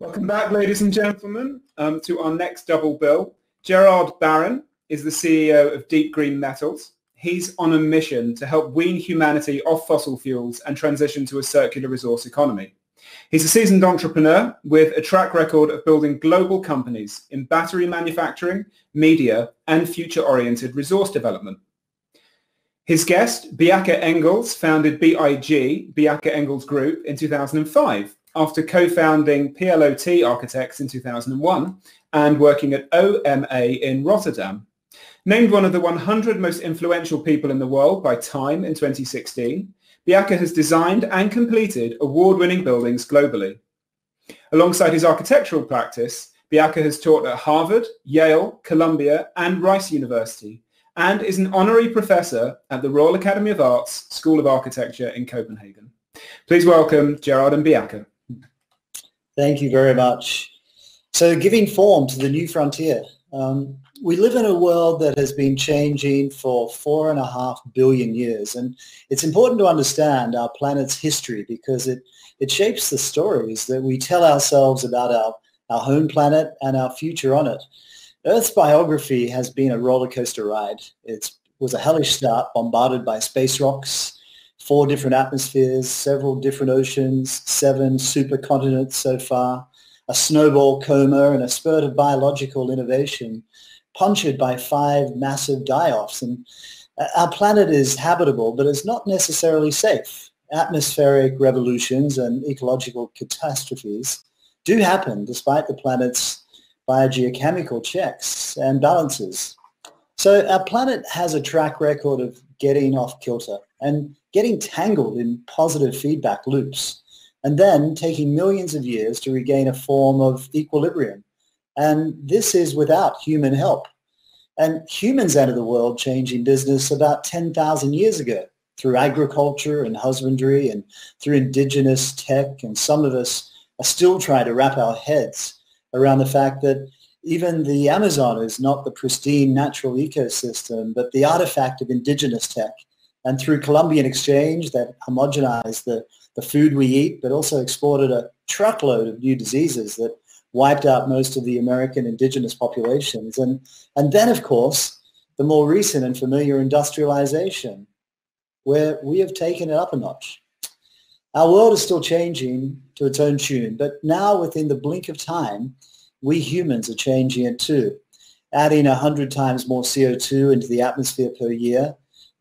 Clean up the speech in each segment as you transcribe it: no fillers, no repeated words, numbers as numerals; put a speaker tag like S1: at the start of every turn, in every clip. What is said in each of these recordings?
S1: Welcome back, ladies and gentlemen, to our next double bill. Gerard Barron is the CEO of DeepGreen Metals. He's on a mission to help wean humanity off fossil fuels and transition to a circular resource economy. He's a seasoned entrepreneur with a track record of building global companies in battery manufacturing, media, and future-oriented resource development. His guest, Bjarke Ingels, founded BIG, Bjarke Ingels Group, in 2005, after co-founding PLOT Architects in 2001 and working at OMA in Rotterdam. Named one of the 100 most influential people in the world by Time in 2016, Bjarke has designed and completed award-winning buildings globally. Alongside his architectural practice, Bjarke has taught at Harvard, Yale, Columbia, and Rice University, and is an honorary professor at the Royal Academy of Arts School of Architecture in Copenhagen. Please welcome Gerard and Bjarke.
S2: Thank you very much. So, giving form to the new frontier. We live in a world that has been changing for 4.5 billion years, and it's important to understand our planet's history because it shapes the stories that we tell ourselves about our home planet and our future on it. Earth's biography has been a roller coaster ride. It was a hellish start, bombarded by space rocks, 4 different atmospheres, several different oceans, 7 supercontinents so far, a snowball coma and a spurt of biological innovation, punctured by 5 massive die-offs. And our planet is habitable, but it's not necessarily safe. Atmospheric revolutions and ecological catastrophes do happen despite the planet's biogeochemical checks and balances. So our planet has a track record of getting off kilter and getting tangled in positive feedback loops, and then taking millions of years to regain a form of equilibrium. And this is without human help. And humans entered the world-changing business about 10,000 years ago through agriculture and husbandry and through indigenous tech. And some of us are still trying to wrap our heads around the fact that even the Amazon is not the pristine natural ecosystem, but the artifact of indigenous tech. And through Columbian exchange that homogenized the food we eat, but also exported a truckload of new diseases that wiped out most of the American indigenous populations. And then, of course, the more recent and familiar industrialization, where we have taken it up a notch. Our world is still changing to its own tune, but now within the blink of time, we humans are changing it too, adding 100 times more CO2 into the atmosphere per year,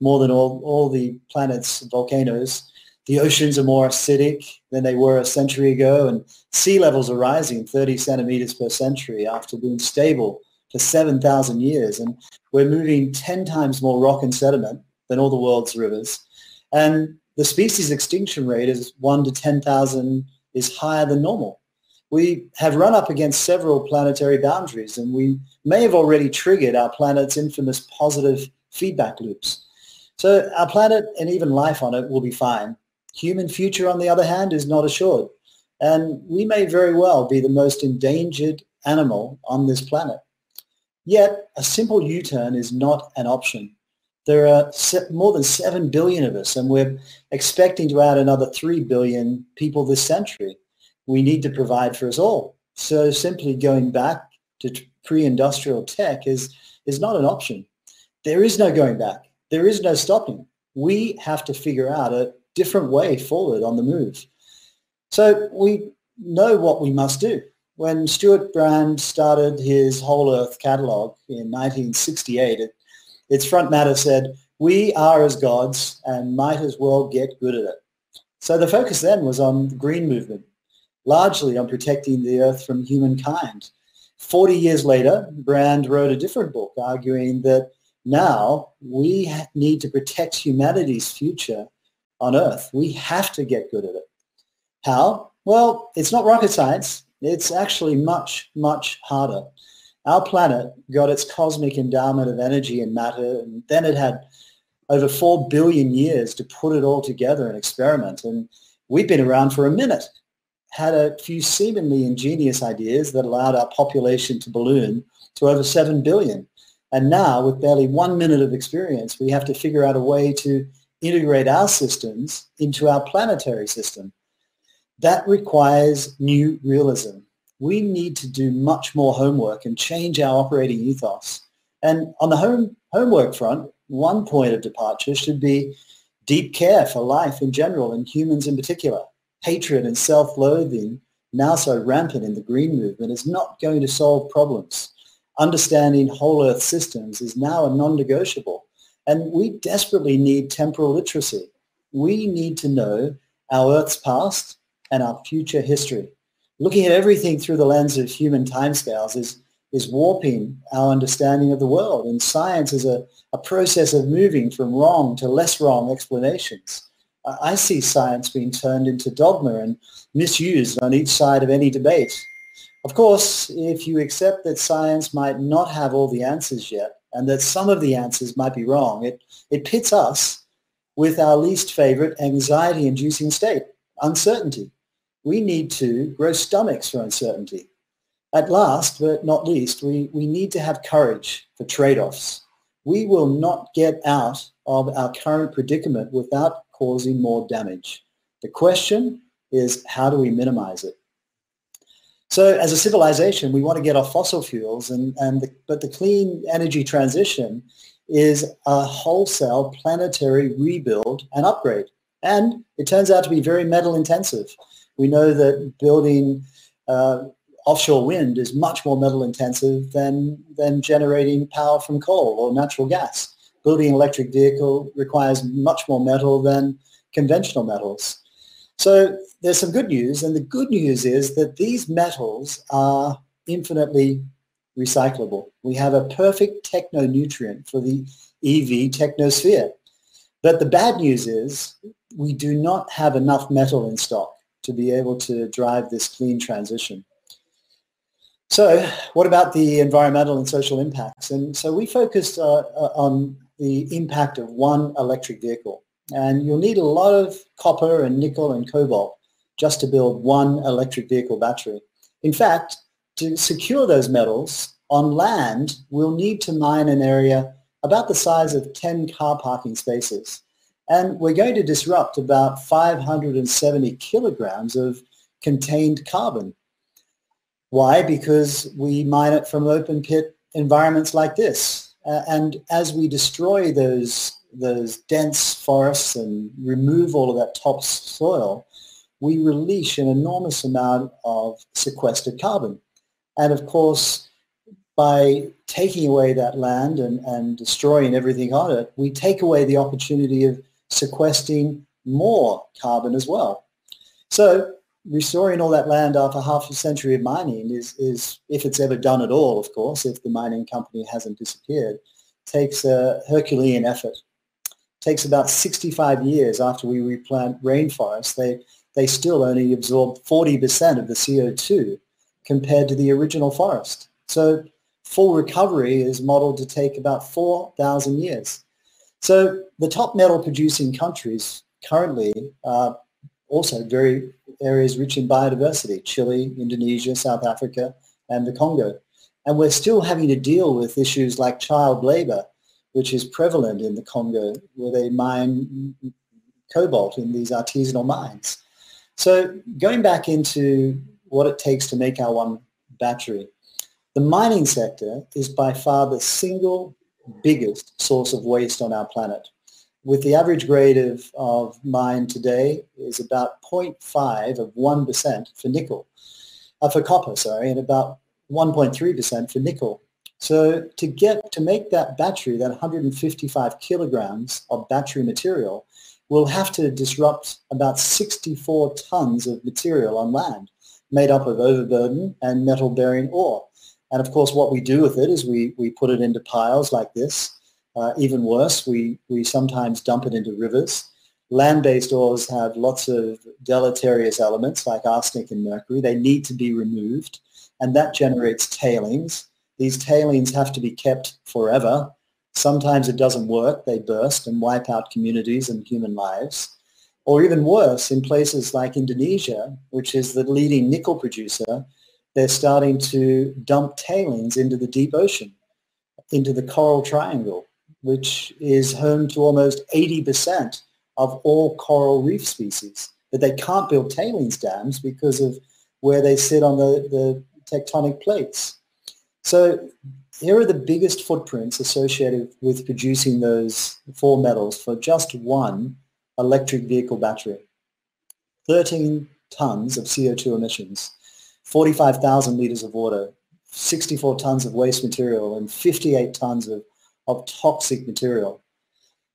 S2: more than all the planet's volcanoes. The oceans are more acidic than they were a century ago, and sea levels are rising 30 centimeters per century after being stable for 7,000 years. And we're moving 10 times more rock and sediment than all the world's rivers. And the species extinction rate is 1 to 10,000 is higher than normal. We have run up against several planetary boundaries, and we may have already triggered our planet's infamous positive feedback loops. So our planet and even life on it will be fine. Human future, on the other hand, is not assured, and we may very well be the most endangered animal on this planet. Yet, a simple U-turn is not an option. There are more than 7 billion of us, and we're expecting to add another 3 billion people this century. We need to provide for us all. So simply going back to pre-industrial tech is not an option. There is no going back. There is no stopping. We have to figure out a different way forward on the move. So we know what we must do. When Stuart Brand started his Whole Earth catalogue in 1968, its front matter said, "We are as gods and might as well get good at it." So the focus then was on the green movement, largely on protecting the Earth from humankind. 40 years later, Brand wrote a different book arguing that now we need to protect humanity's future on Earth. We have to get good at it. How? Well, it's not rocket science. It's actually much, much harder. Our planet got its cosmic endowment of energy and matter, and then it had over 4 billion years to put it all together and experiment. And we've been around for a minute, had a few seemingly ingenious ideas that allowed our population to balloon to over 7 billion. And now, with barely 1 minute of experience, we have to figure out a way to integrate our systems into our planetary system. That requires new realism. we need to do much more homework and change our operating ethos. And on the homework front, one point of departure should be deep care for life in general and humans in particular. Hatred and self-loathing, now so rampant in the green movement, is not going to solve problems. Understanding whole earth systems is now a non-negotiable. And we desperately need temporal literacy. We need to know our Earth's past and our future history. Looking at everything through the lens of human timescales is warping our understanding of the world. And science is a process of moving from wrong to less wrong explanations. I see science being turned into dogma and misused on each side of any debate. Of course, if you accept that science might not have all the answers yet, and that some of the answers might be wrong, it pits us with our least favorite anxiety-inducing state, uncertainty. We need to grow stomachs for uncertainty. At last, but not least, we need to have courage for trade-offs. We will not get out of our current predicament without causing more damage. The question is, how do we minimize it? So as a civilization, we want to get off fossil fuels, but the clean energy transition is a wholesale planetary rebuild and upgrade. And it turns out to be very metal intensive. We know that building offshore wind is much more metal intensive than generating power from coal or natural gas. Building an electric vehicle requires much more metal than conventional metals. So there's some good news, and the good news is that these metals are infinitely recyclable. We have a perfect techno-nutrient for the EV technosphere. But the bad news is we do not have enough metal in stock to be able to drive this clean transition. So what about the environmental and social impacts? And so we focused on the impact of one electric vehicle. And you'll need a lot of copper and nickel and cobalt just to build one electric vehicle battery. In fact, to secure those metals on land, we'll need to mine an area about the size of 10 car parking spaces. And we're going to disrupt about 570 kilograms of contained carbon. Why? Because we mine it from open pit environments like this. And as we destroy those dense forests and remove all of that topsoil, we release an enormous amount of sequestered carbon. And of course, by taking away that land and destroying everything on it, we take away the opportunity of sequestering more carbon as well. So restoring all that land after half a century of mining is, if it's ever done at all, of course, if the mining company hasn't disappeared, takes a Herculean effort. Takes about 65 years after we replant rainforests. They still only absorb 40% of the CO2 compared to the original forest. So full recovery is modeled to take about 4,000 years. So the top metal producing countries currently are also very areas rich in biodiversity: Chile, Indonesia, South Africa, and the Congo. And we're still having to deal with issues like child labor, which is prevalent in the Congo, where they mine cobalt in these artisanal mines. So going back into what it takes to make our one battery, the mining sector is by far the single biggest source of waste on our planet. With the average grade of mine today is about 0.5 of 1% for nickel, for copper, sorry, and about 1.3% for nickel. So to make that battery, that 155 kilograms of battery material, we'll have to disrupt about 64 tons of material on land, made up of overburden and metal-bearing ore. And of course, what we do with it is we put it into piles like this. Even worse, we sometimes dump it into rivers. Land-based ores have lots of deleterious elements like arsenic and mercury. They need to be removed, and that generates tailings. These tailings have to be kept forever. Sometimes it doesn't work. They burst and wipe out communities and human lives. Or even worse, in places like Indonesia, which is the leading nickel producer, they're starting to dump tailings into the deep ocean, into the coral triangle, which is home to almost 80% of all coral reef species. But they can't build tailings dams because of where they sit on the tectonic plates. So here are the biggest footprints associated with producing those 4 metals for just one electric vehicle battery. 13 tons of CO2 emissions, 45,000 liters of water, 64 tons of waste material, and 58 tons of toxic material.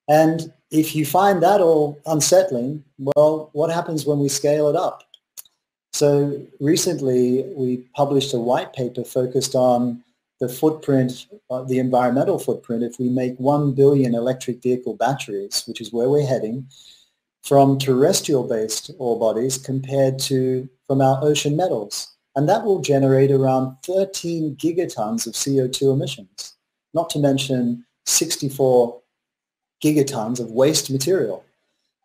S2: And if you find that all unsettling, well, what happens when we scale it up? So recently we published a white paper focused on the footprint, the environmental footprint, if we make 1 billion electric vehicle batteries, which is where we're heading, from terrestrial-based ore bodies compared to from our ocean metals. And that will generate around 13 gigatons of CO2 emissions, not to mention 64 gigatons of waste material.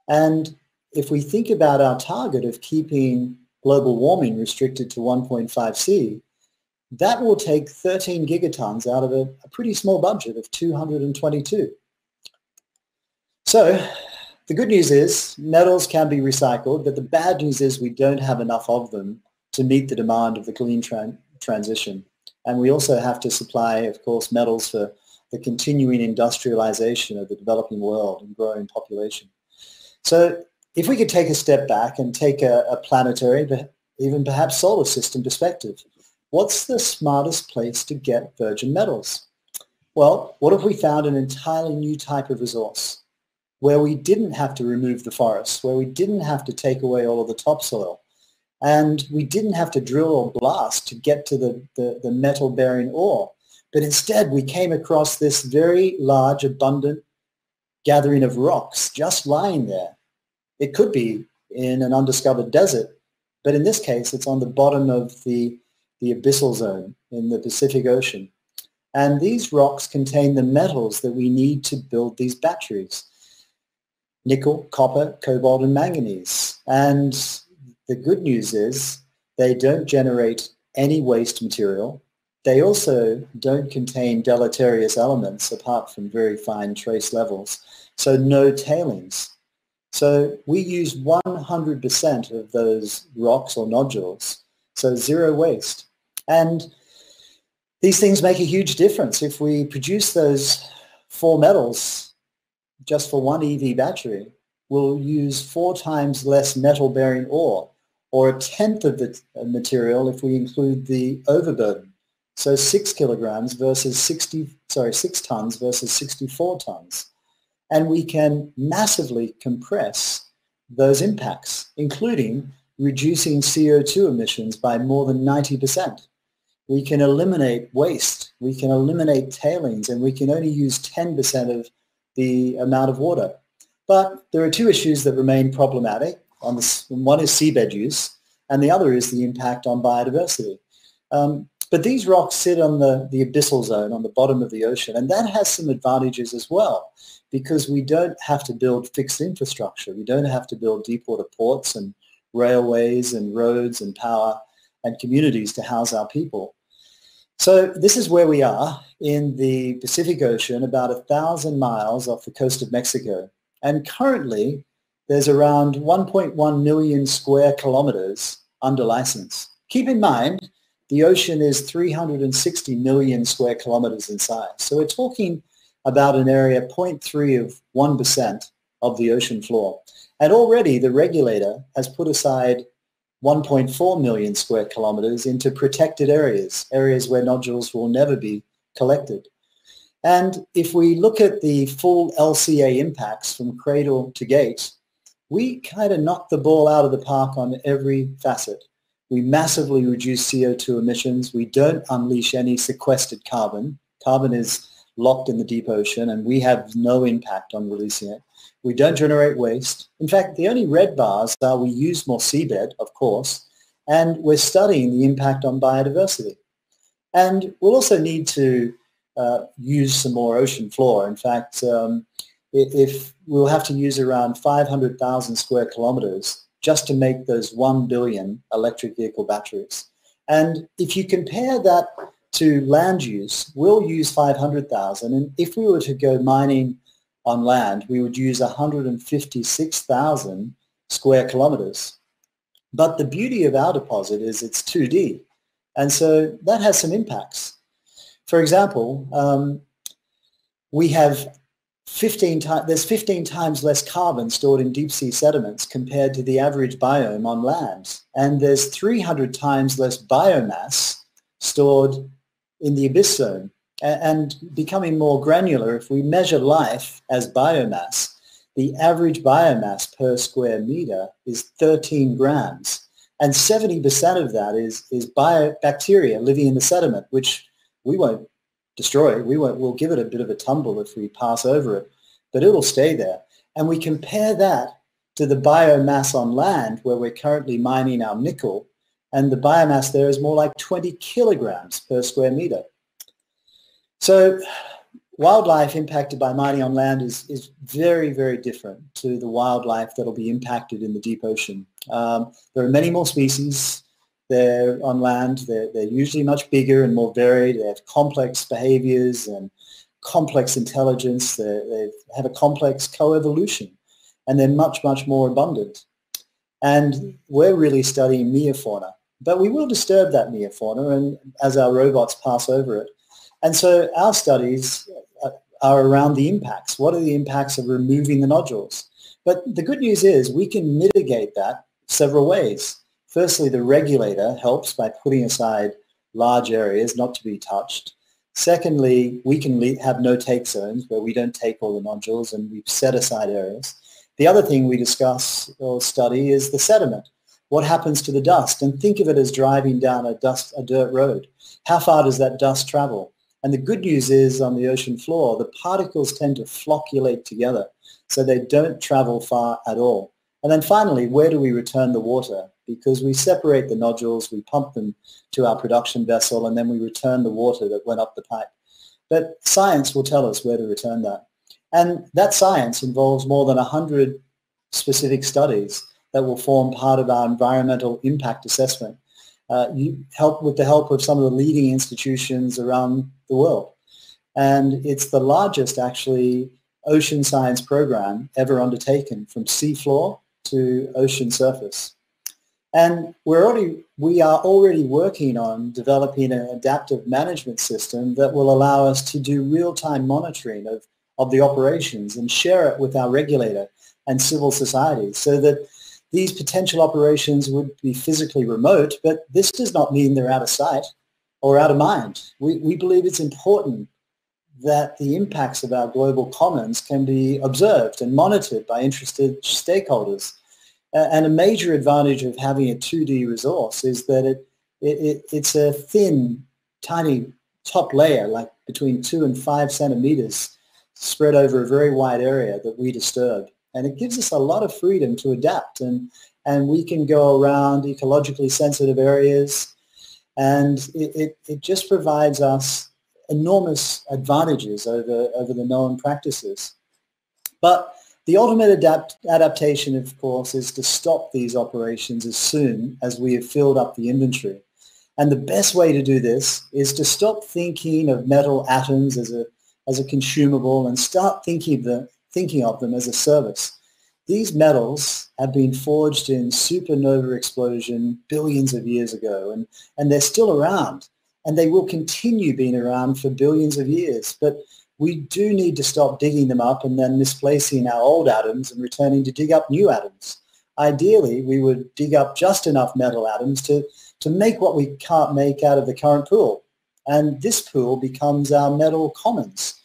S2: And if we think about our target of keeping global warming restricted to 1.5 C, that will take 13 gigatons out of a pretty small budget of 222. So the good news is metals can be recycled, but the bad news is we don't have enough of them to meet the demand of the clean transition. And we also have to supply, of course, metals for the continuing industrialization of the developing world and growing population. So if we could take a step back and take a planetary, but even perhaps solar system perspective, what's the smartest place to get virgin metals? Well, what if we found an entirely new type of resource where we didn't have to remove the forests, where we didn't have to take away all of the topsoil, and we didn't have to drill or blast to get to the metal-bearing ore, but instead we came across this very large, abundant gathering of rocks just lying there. It could be in an undiscovered desert, but in this case it's on the bottom of the abyssal zone in the Pacific Ocean. And these rocks contain the metals that we need to build these batteries: nickel, copper, cobalt, and manganese. And the good news is they don't generate any waste material. They also don't contain deleterious elements apart from very fine trace levels, so no tailings. So we use 100% of those rocks or nodules, so zero waste. And these things make a huge difference. If we produce those 4 metals just for one EV battery, we'll use 4 times less metal-bearing ore, or a tenth of the material if we include the overburden. So 6 kilograms versus 6 tons versus 64 tons. And we can massively compress those impacts, including reducing CO2 emissions by more than 90%. We can eliminate waste, we can eliminate tailings, and we can only use 10% of the amount of water. But there are 2 issues that remain problematic. One is seabed use, and the other is the impact on biodiversity. But these rocks sit on the abyssal zone, on the bottom of the ocean, and that has some advantages as well, because we don't have to build fixed infrastructure. We don't have to build deepwater ports and railways and roads and power and communities to house our people. So this is where we are in the Pacific Ocean, about 1,000 miles off the coast of Mexico. And currently, there's around 1.1 million square kilometers under license. Keep in mind, the ocean is 360 million square kilometers in size. So we're talking about an area 0.3 of 1% of the ocean floor. And already the regulator has put aside 1.4 million square kilometers into protected areas, areas where nodules will never be collected. And if we look at the full LCA impacts from cradle to gate, we kind of knocked the ball out of the park on every facet. We massively reduce CO2 emissions. We don't unleash any sequestered carbon. Carbon is locked in the deep ocean, and we have no impact on releasing it. We don't generate waste. In fact, the only red bars are we use more seabed, of course, and we're studying the impact on biodiversity. And we'll also need to use some more ocean floor. In fact, if we'll have to use around 500,000 square kilometers just to make those 1 billion electric vehicle batteries. And if you compare that to land use, we'll use 500,000. And if we were to go mining on land, we would use 156,000 square kilometers. But the beauty of our deposit is it's 2D. And so that has some impacts. For example, we have 15 times less carbon stored in deep sea sediments compared to the average biome on land. And there's 300 times less biomass stored in the abyss zone. And becoming more granular, if we measure life as biomass, the average biomass per square meter is 13 grams. And 70% of that is bacteria living in the sediment, which we won't destroy. We'll give it a bit of a tumble if we pass over it, but it'll stay there. And we compare that to the biomass on land where we're currently mining our nickel, and the biomass there is more like 20 kilograms per square meter. So wildlife impacted by mining on land is very, very different to the wildlife that will be impacted in the deep ocean. There are many more species. They're on land. They're usually much bigger and more varied. They have complex behaviors and complex intelligence. They have a complex coevolution, and they're much, much more abundant. And we're really studying megafauna, but we will disturb that megafauna and as our robots pass over it. And so our studies are around the impacts. What are the impacts of removing the nodules? But the good news is we can mitigate that several ways. Firstly, the regulator helps by putting aside large areas not to be touched. Secondly, we can have no-take zones where we don't take all the nodules and we've set aside areas. The other thing we discuss or study is the sediment. What happens to the dust? And think of it as driving down a dirt road. How far does that dust travel? And the good news is on the ocean floor, the particles tend to flocculate together, so they don't travel far at all. And then finally, where do we return the water? Because we separate the nodules, we pump them to our production vessel, and then we return the water that went up the pipe. But science will tell us where to return that. And that science involves more than 100 specific studies that will form part of our environmental impact assessment. With the help of some of the leading institutions around the world. And it's the largest, actually, ocean science program ever undertaken from seafloor to ocean surface. And we are already working on developing an adaptive management system that will allow us to do real-time monitoring of the operations and share it with our regulator and civil society so that these potential operations would be physically remote, but this does not mean they're out of sight or out of mind. We believe it's important that the impacts of our global commons can be observed and monitored by interested stakeholders. And a major advantage of having a 2D resource is that it's a thin, tiny top layer, like between 2 and 5 centimeters, spread over a very wide area that we disturb. And it gives us a lot of freedom to adapt, and we can go around ecologically sensitive areas, and it just provides us enormous advantages over the known practices. But the ultimate adaptation, of course, is to stop these operations as soon as we have filled up the inventory. And the best way to do this is to stop thinking of metal atoms as a consumable and start thinking of them as a service. These metals have been forged in supernova explosion billions of years ago, and they're still around, and they will continue being around for billions of years. But we do need to stop digging them up and then misplacing our old atoms and returning to dig up new atoms. Ideally, we would dig up just enough metal atoms to make what we can't make out of the current pool. And this pool becomes our metal commons.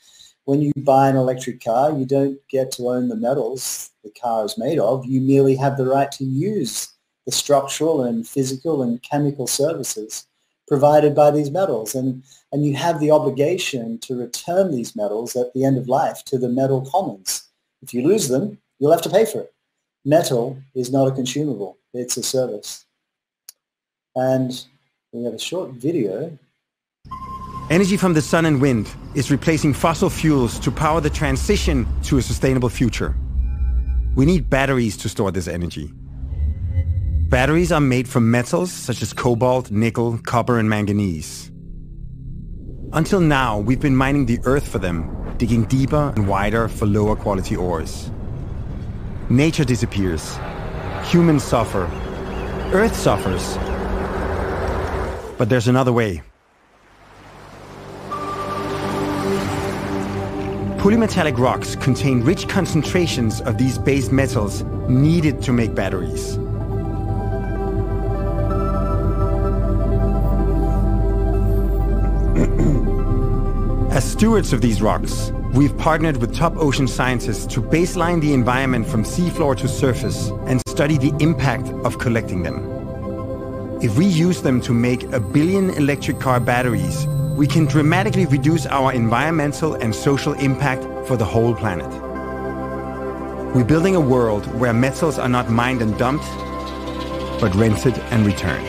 S2: When you buy an electric car, you don't get to own the metals the car is made of. You merely have the right to use the structural and physical and chemical services provided by these metals. And you have the obligation to return these metals at the end of life to the metal commons. If you lose them, you'll have to pay for it. Metal is not a consumable. It's a service. And we have a short video.
S3: Energy from the sun and wind is replacing fossil fuels to power the transition to a sustainable future. We need batteries to store this energy. Batteries are made from metals such as cobalt, nickel, copper, and manganese. Until now, we've been mining the earth for them, digging deeper and wider for lower quality ores. Nature disappears. Humans suffer. Earth suffers. But there's another way. Polymetallic rocks contain rich concentrations of these base metals needed to make batteries. As stewards of these rocks, we've partnered with top ocean scientists to baseline the environment from seafloor to surface and study the impact of collecting them. If we use them to make 1 billion electric car batteries, we can dramatically reduce our environmental and social impact for the whole planet. We're building a world where metals are not mined and dumped, but rented and returned.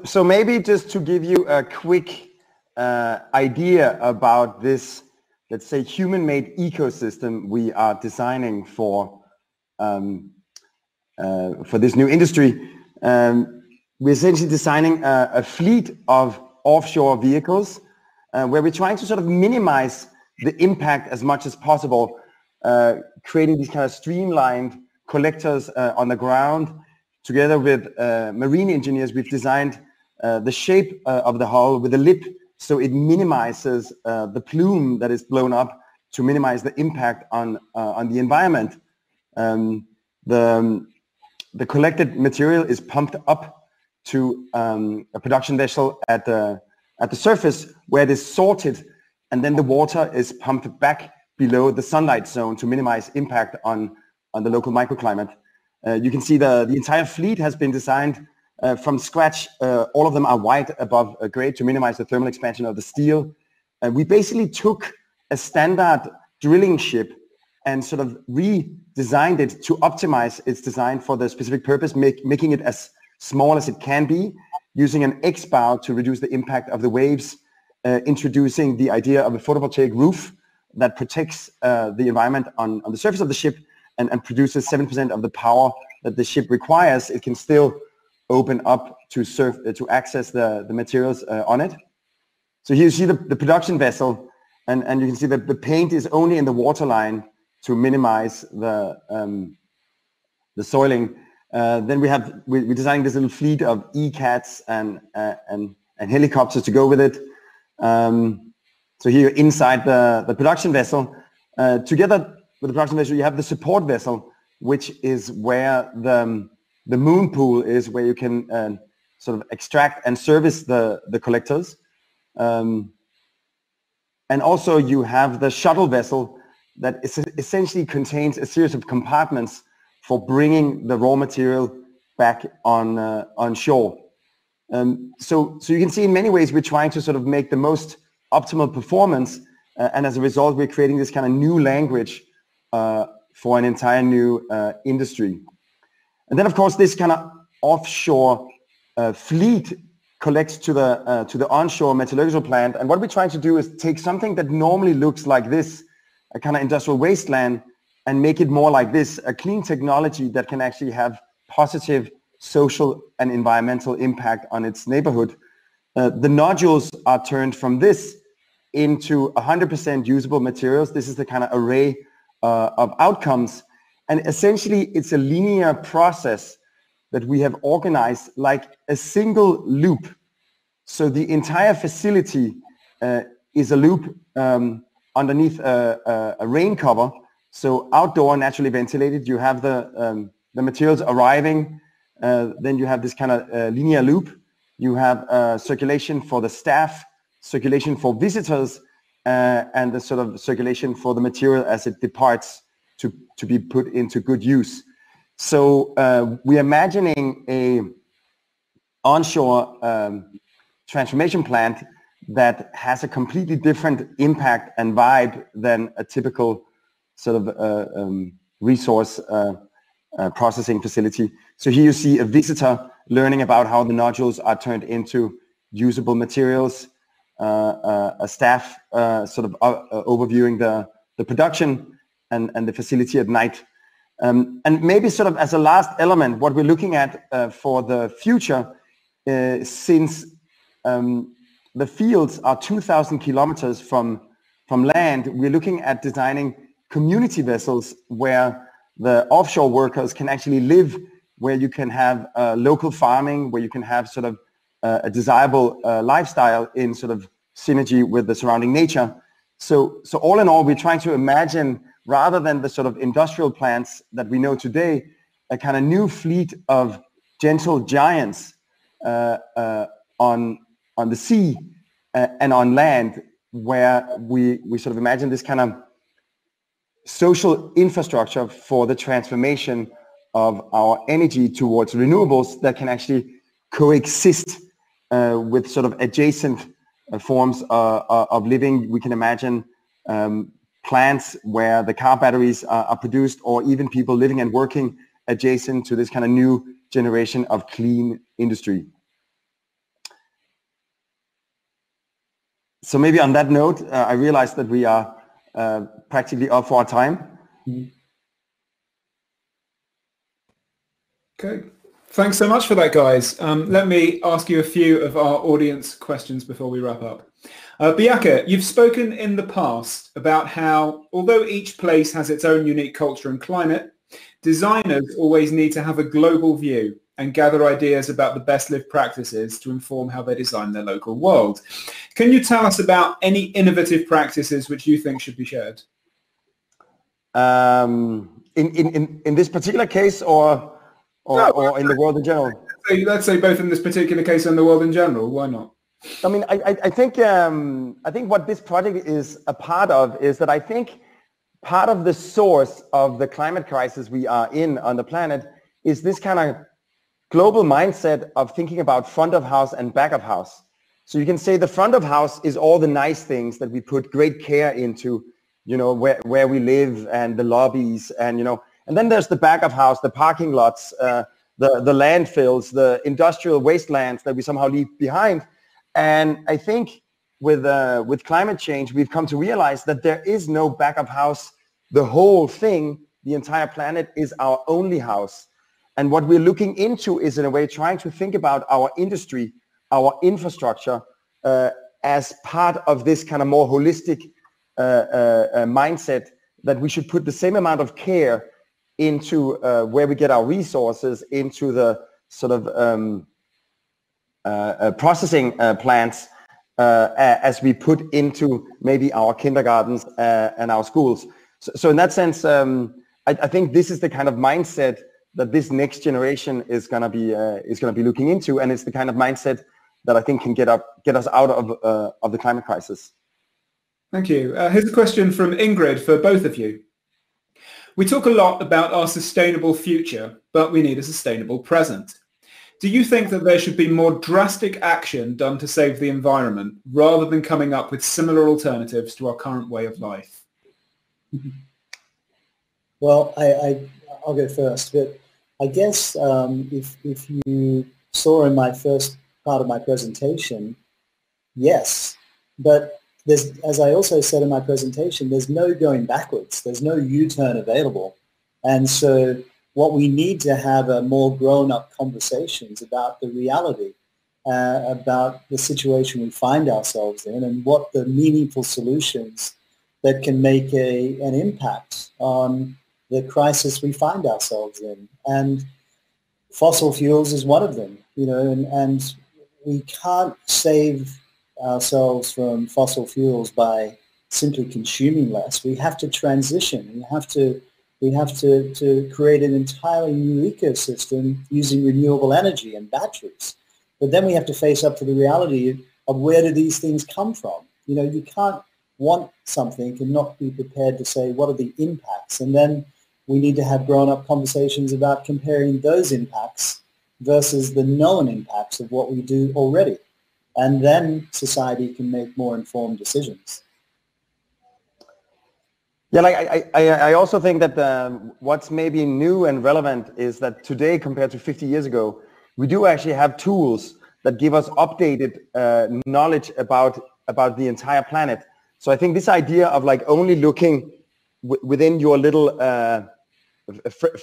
S4: So maybe just to give you a quick idea about this, let's say, human-made ecosystem we are designing for this new industry. We're essentially designing a fleet of offshore vehicles where we're trying to sort of minimize the impact as much as possible, creating these kind of streamlined collectors on the ground. Together with marine engineers, we've designed the shape of the hull with a lip so it minimizes the plume that is blown up to minimize the impact on the environment. The collected material is pumped up to a production vessel at the surface where it is sorted, and then the water is pumped back below the sunlight zone to minimize impact on the local microclimate. You can see the entire fleet has been designed from scratch. All of them are white above grade to minimize the thermal expansion of the steel. We basically took a standard drilling ship and sort of redesigned it to optimize its design for the specific purpose, making it as small as it can be, using an X-bow to reduce the impact of the waves, introducing the idea of a photovoltaic roof that protects the environment on the surface of the ship, and produces 7% of the power that the ship requires. It can still open up to access the materials on it. So here you see the production vessel, and you can see that the paint is only in the waterline to minimize the soiling. Then we're designing this little fleet of E-cats and helicopters to go with it. So here inside the production vessel, together with the production vessel, you have the support vessel, which is where the moon pool is, where you can sort of extract and service the collectors. And also you have the shuttle vessel that essentially contains a series of compartments for bringing the raw material back on shore. So you can see in many ways we're trying to sort of make the most optimal performance, and as a result we're creating this kind of new language for an entire new industry. And then of course this kind of offshore fleet collects to the onshore metallurgical plant, and what we're trying to do is take something that normally looks like this, a kind of industrial wasteland, and make it more like this, a clean technology that can actually have positive social and environmental impact on its neighborhood. The nodules are turned from this into 100% usable materials. This is the kind of array of outcomes, and essentially it's a linear process that we have organized like a single loop. So the entire facility is a loop underneath a rain cover. So outdoor, naturally ventilated, you have the materials arriving, then you have this kind of linear loop. You have circulation for the staff, circulation for visitors, and the sort of circulation for the material as it departs to be put into good use. So we're imagining a onshore transformation plant that has a completely different impact and vibe than a typical sort of resource processing facility. So here you see a visitor learning about how the nodules are turned into usable materials, a staff sort of overviewing the production and the facility at night. And maybe sort of as a last element, what we're looking at for the future, since the fields are 2,000 kilometers from land, we're looking at designing community vessels where the offshore workers can actually live, where you can have local farming, where you can have sort of a desirable lifestyle in sort of synergy with the surrounding nature. So all in all, we're trying to imagine, rather than the sort of industrial plants that we know today, a kind of new fleet of gentle giants on the sea and on land, where we sort of imagine this kind of social infrastructure for the transformation of our energy towards renewables that can actually coexist with sort of adjacent forms of living. We can imagine plants where the car batteries are produced, or even people living and working adjacent to this kind of new generation of clean industry. So maybe on that note, I realized that we are practically up for our time.
S1: Okay, thanks so much for that, guys. Let me ask you a few of our audience questions before we wrap up. Bjarke, you've spoken in the past about how, although each place has its own unique culture and climate, designers always need to have a global view and gather ideas about the best lived practices to inform how they design their local world. Can you tell us about any innovative practices which you think should be shared?
S4: In this particular case, or in the world in general?
S1: Let's say both in this particular case and the world in general. Why not?
S4: I mean, I think what this project is a part of is that I think part of the source of the climate crisis we are in on the planet is this kind of global mindset of thinking about front of house and back of house. So you can say the front of house is all the nice things that we put great care into, you know, where we live and the lobbies and, you know, and then there's the back of house, the parking lots, the landfills, the industrial wastelands that we somehow leave behind. And I think with climate change, we've come to realize that there is no back of house. The whole thing, the entire planet, is our only house. And what we're looking into is, in a way, trying to think about our industry, our infrastructure, as part of this kind of more holistic mindset, that we should put the same amount of care into where we get our resources, into the sort of processing plants, as we put into maybe our kindergartens and our schools. So in that sense, I think this is the kind of mindset that this next generation is going to be looking into, and it's the kind of mindset that I think can get us out of the climate crisis.
S1: Thank you. Here's a question from Ingrid for both of you. We talk a lot about our sustainable future, but we need a sustainable present. Do you think that there should be more drastic action done to save the environment rather than coming up with similar alternatives to our current way of life?
S2: Well, I'll go first, but I guess if you saw in my first part of my presentation, yes, but there's, as I also said in my presentation, there's no going backwards. There's no U-turn available. And so what we need to have are more grown-up conversations about the reality, about the situation we find ourselves in, and what the meaningful solutions that can make an impact on the crisis we find ourselves in. And fossil fuels is one of them, you know, and we can't save ourselves from fossil fuels by simply consuming less. We have to transition. We have to create an entirely new ecosystem using renewable energy and batteries. But then we have to face up to the reality of where do these things come from? You know, you can't want something and not be prepared to say, what are the impacts? And then we need to have grown-up conversations about comparing those impacts versus the known impacts of what we do already. And then society can make more informed decisions.
S4: Yeah, like I also think that what's maybe new and relevant is that today, compared to 50 years ago, we do actually have tools that give us updated knowledge about the entire planet. So I think this idea of like only looking within your little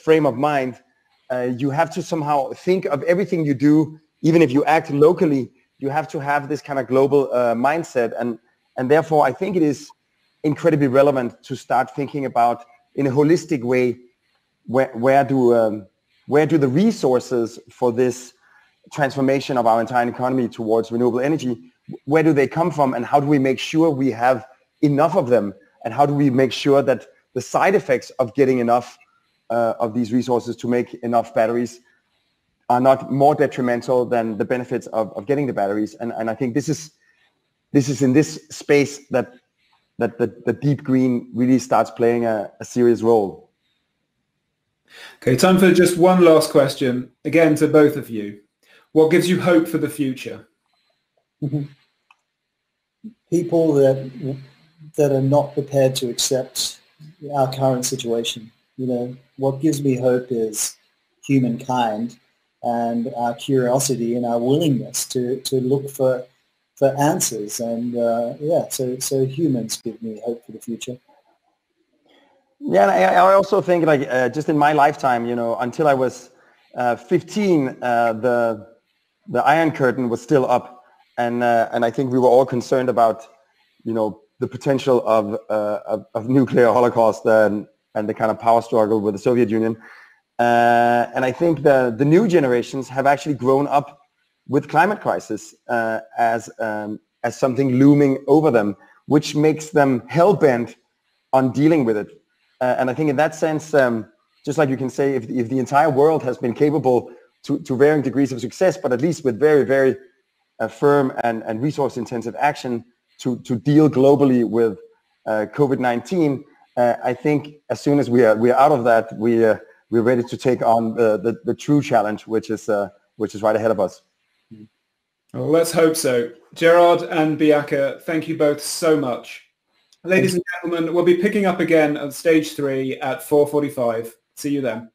S4: frame of mind, you have to somehow think of everything you do, even if you act locally, You have to have this kind of global mindset, and therefore I think it is incredibly relevant to start thinking about, in a holistic way, where do the resources for this transformation of our entire economy towards renewable energy, where do they come from, and how do we make sure we have enough of them, and how do we make sure that the side effects of getting enough of these resources to make enough batteries are not more detrimental than the benefits of getting the batteries. And I think this is in this space that the deep green really starts playing a serious role.
S1: Okay, time for just one last question, again to both of you. What gives you hope for the future?
S2: People that are not prepared to accept our current situation. What gives me hope is humankind and our curiosity and our willingness to look for answers. And so humans give me hope for the future.
S4: Yeah, and I also think, like, just in my lifetime, until I was 15, the Iron Curtain was still up, and I think we were all concerned about, the potential of nuclear holocaust and the kind of power struggle with the Soviet Union. And I think the new generations have actually grown up with climate crisis as something looming over them, which makes them hell-bent on dealing with it. And I think in that sense, just like you can say, if the entire world has been capable to varying degrees of success, but at least with very, very firm and resource-intensive action to deal globally with COVID-19, I think as soon as we are out of that, we're ready to take on the true challenge, which is right ahead of us.
S1: Well, let's hope so. Gerard and Bjarke, thank you both so much. Ladies and gentlemen, we'll be picking up again on stage 3 at 4:45. See you then.